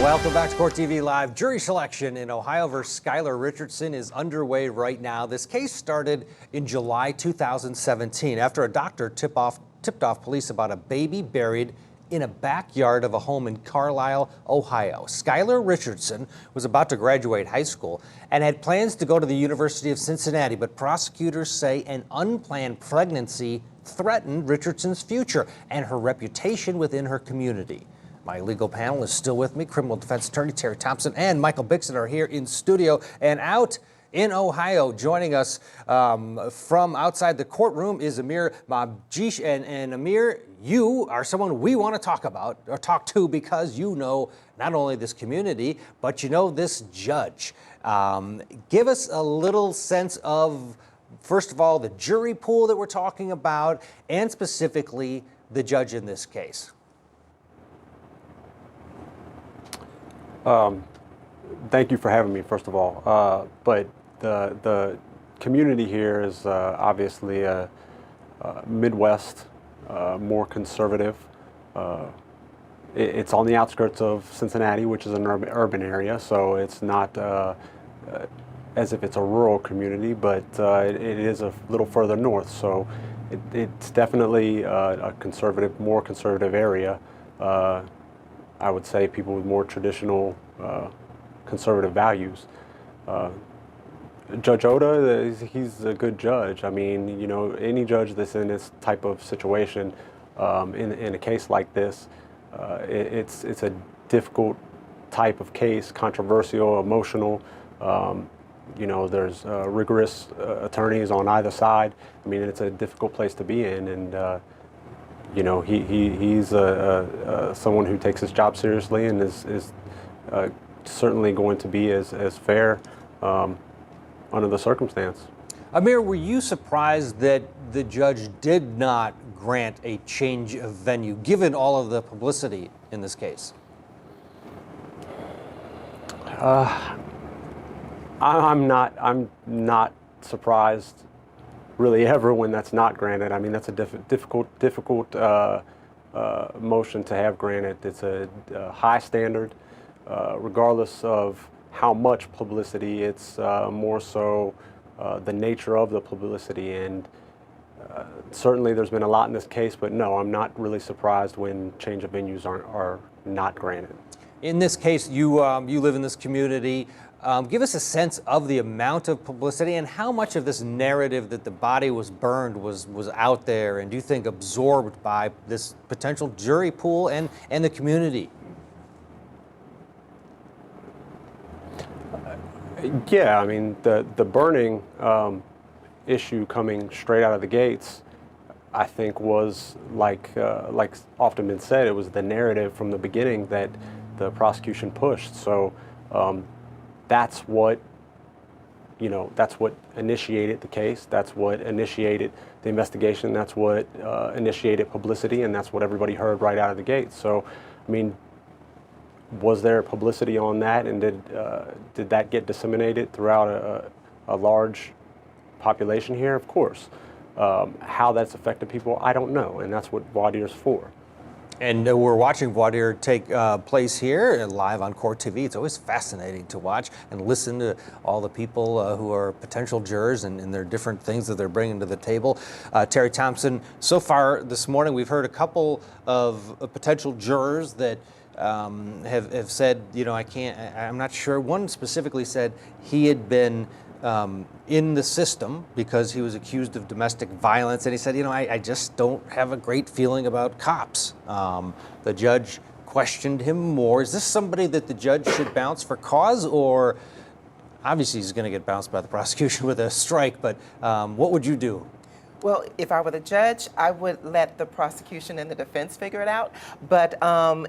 Welcome back to Court TV Live. Jury selection in Ohio versus Skylar Richardson is underway right now. This case started in July 2017 after a doctor tipped off police about a baby buried in a backyard of a home in Carlisle, Ohio. Skylar Richardson was about to graduate high school and had plans to go to the University of Cincinnati, but prosecutors say an unplanned pregnancy threatened Richardson's future and her reputation within her community. My legal panel is still with me. Criminal defense attorney Terry Thompson and Michael Bixson are here in studio, and out in Ohio joining us from outside the courtroom is Ameer Mabjish. And Ameer, you are someone we want to talk to because you know not only this community, but you know this judge. Give us a little sense of, first of all, the jury pool that we're talking about, and specifically the judge in this case. Thank you for having me, first of all. But the community here is obviously a Midwest, more conservative. It's on the outskirts of Cincinnati, which is an urban area, so it's not as if it's a rural community, but it is a little further north, so it's definitely a conservative, more conservative area. I would say people with more traditional conservative values. Judge Oda, he's a good judge. I mean, you know, any judge that's in this type of situation, in a case like this, it's a difficult type of case, controversial, emotional. You know, there's rigorous attorneys on either side. I mean, it's a difficult place to be in, and you know, he's someone who takes his job seriously and is certainly going to be as fair under the circumstance. Ameer, were you surprised that the judge did not grant a change of venue, given all of the publicity in this case? I'm not surprised really ever when that's not granted. I mean, that's a difficult motion to have granted. It's a high standard, regardless of how much publicity. It's more so the nature of the publicity, and certainly there's been a lot in this case, but no, I'm not really surprised when change of venues are not granted. In this case, you live in this community. Give us a sense of the amount of publicity and how much of this narrative that the body was burned was out there, and do you think absorbed by this potential jury pool and the community? Yeah, I mean, the burning issue coming straight out of the gates, I think was like often been said, it was the narrative from the beginning that the prosecution pushed. So that's what, you know, that's what initiated the case. That's what initiated the investigation. That's what initiated publicity, and that's what everybody heard right out of the gate. So, I mean, was there publicity on that, and did that get disseminated throughout a large population here? Of course. How that's affected people, I don't know, and that's what voir dire is for. And we're watching voir dire take place here live on Court TV. It's always fascinating to watch and listen to all the people who are potential jurors and their different things that they're bringing to the table. Terry Thompson, so far this morning we've heard a couple of potential jurors that have said, you know, I'm not sure. One specifically said he had been in the system because he was accused of domestic violence, and he said, you know, I just don't have a great feeling about cops. The judge questioned him more. Is this somebody that the judge should bounce for cause, or obviously he's going to get bounced by the prosecution with a strike, but what would you do? Well, if I were the judge, I would let the prosecution and the defense figure it out. But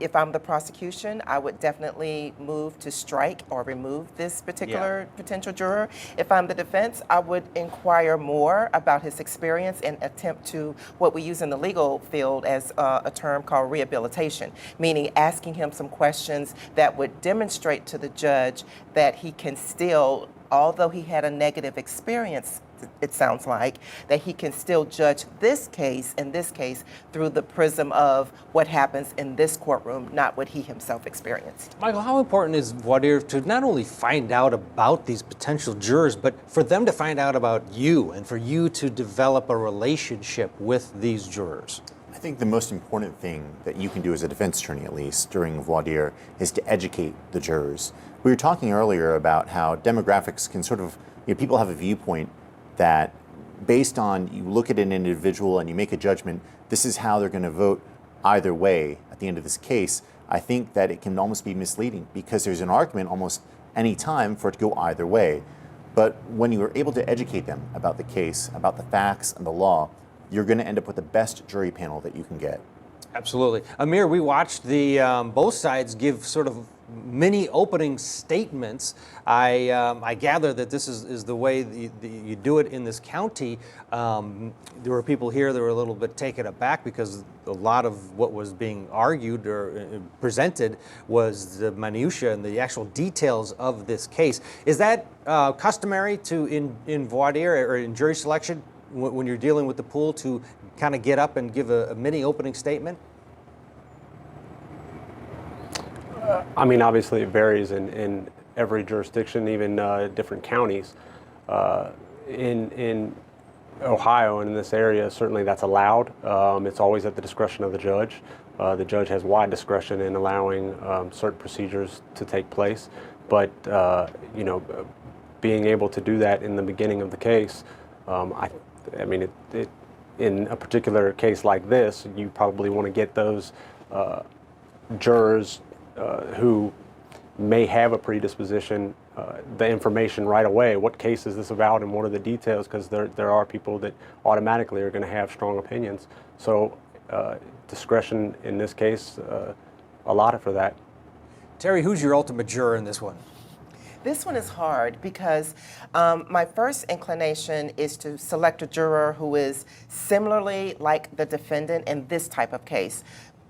if I'm the prosecution, I would definitely move to strike or remove this particular potential juror. If I'm the defense, I would inquire more about his experience and attempt to, what we use in the legal field as a term called rehabilitation, meaning asking him some questions that would demonstrate to the judge that he can still, although he had a negative experience it sounds like, that he can still judge this case, in this case, through the prism of what happens in this courtroom, not what he himself experienced. Michael, how important is voir dire to not only find out about these potential jurors, but for them to find out about you and for you to develop a relationship with these jurors? I think the most important thing that you can do as a defense attorney, at least during voir dire, is to educate the jurors. We were talking earlier about how demographics can sort of, people have a viewpoint that based on, you look at an individual and you make a judgment, this is how they're going to vote either way at the end of this case. I think that it can almost be misleading because there's an argument almost any time for it to go either way. But when you are able to educate them about the case, about the facts and the law, you're going to end up with the best jury panel that you can get. Absolutely. Ameer, we watched the both sides give sort of mini opening statements. I gather that this is the way you do it in this county. There were people here that were a little bit taken aback because a lot of what was being argued or presented was the minutia and the actual details of this case. Is that customary to in voir dire or in jury selection when you're dealing with the pool to kind of get up and give a mini opening statement? I mean, obviously it varies in every jurisdiction, even different counties. In Ohio and in this area, certainly that's allowed. It's always at the discretion of the judge. The judge has wide discretion in allowing certain procedures to take place, but being able to do that in the beginning of the case, I mean, in a particular case like this, you probably want to get those jurors who may have a predisposition, the information right away. What case is this about and what are the details? Because there are people that automatically are going to have strong opinions. So discretion in this case, allotted for that. Terry, who's your ultimate juror in this one? This one is hard because my first inclination is to select a juror who is similarly like the defendant in this type of case.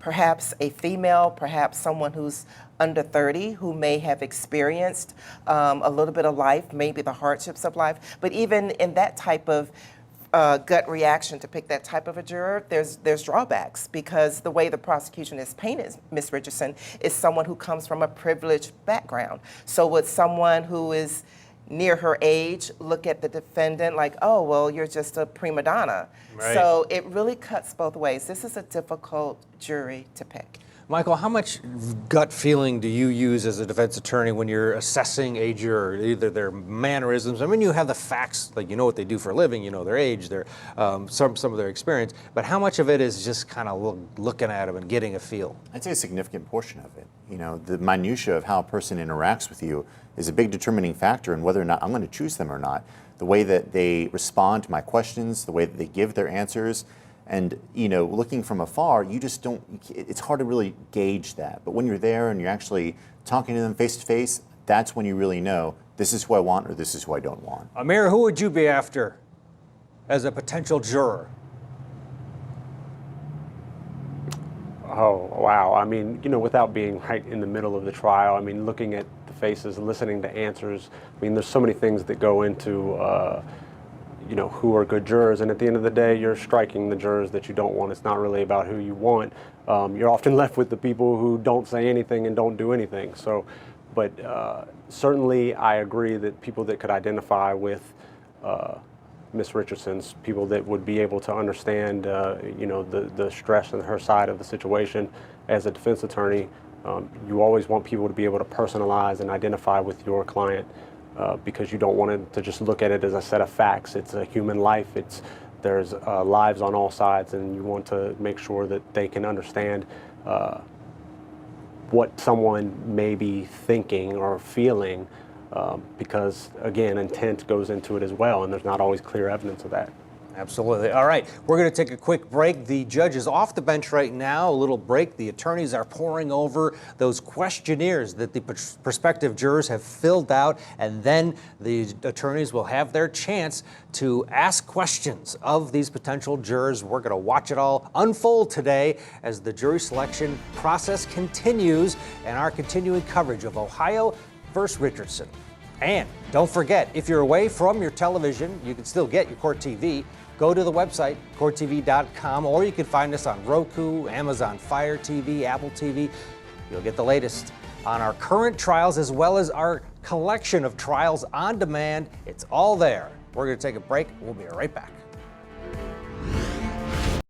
Perhaps a female, perhaps someone who's under 30 who may have experienced a little bit of life, maybe the hardships of life. But even in that type of gut reaction to pick that type of a juror, there's drawbacks because the way the prosecution is painted, Ms. Richardson, is someone who comes from a privileged background. So would someone who is near her age look at the defendant like, oh, well, you're just a prima donna. Right. So it really cuts both ways. This is a difficult jury to pick. Michael, how much gut feeling do you use as a defense attorney when you're assessing a juror, either their mannerisms? I mean, you have the facts, like you know what they do for a living, you know their age, their some of their experience, but how much of it is just kind of looking at them and getting a feel? I'd say a significant portion of it. You know, the minutia of how a person interacts with you is a big determining factor in whether or not I'm going to choose them or not. The way that they respond to my questions, the way that they give their answers. And, you know, looking from afar, you just don't, it's hard to really gauge that. But when you're there and you're actually talking to them face to face, that's when you really know this is who I want or this is who I don't want. Ameer, who would you be after as a potential juror? Oh, wow. I mean, you know, without being right in the middle of the trial, I mean, looking at the faces, listening to answers, I mean, there's so many things that go into you know, who are good jurors, and at the end of the day, you're striking the jurors that you don't want. It's not really about who you want. You're often left with the people who don't say anything and don't do anything. So, but certainly I agree that people that could identify with Ms. Richardson's, people that would be able to understand, you know, the stress and her side of the situation as a defense attorney, you always want people to be able to personalize and identify with your client. Because you don't want it to just look at it as a set of facts. It's a human life. There's lives on all sides, and you want to make sure that they can understand what someone may be thinking or feeling, because again, intent goes into it as well, and there's not always clear evidence of that. Absolutely. All right, we're going to take a quick break. The judge is off the bench right now. A little break. The attorneys are poring over those questionnaires that the prospective jurors have filled out, and then the attorneys will have their chance to ask questions of these potential jurors. We're going to watch it all unfold today as the jury selection process continues and our continuing coverage of Ohio versus Richardson. And don't forget, if you're away from your television, you can still get your Court TV. Go to the website, courttv.com, or you can find us on Roku, Amazon Fire TV, Apple TV. You'll get the latest on our current trials as well as our collection of trials on demand. It's all there. We're going to take a break. We'll be right back.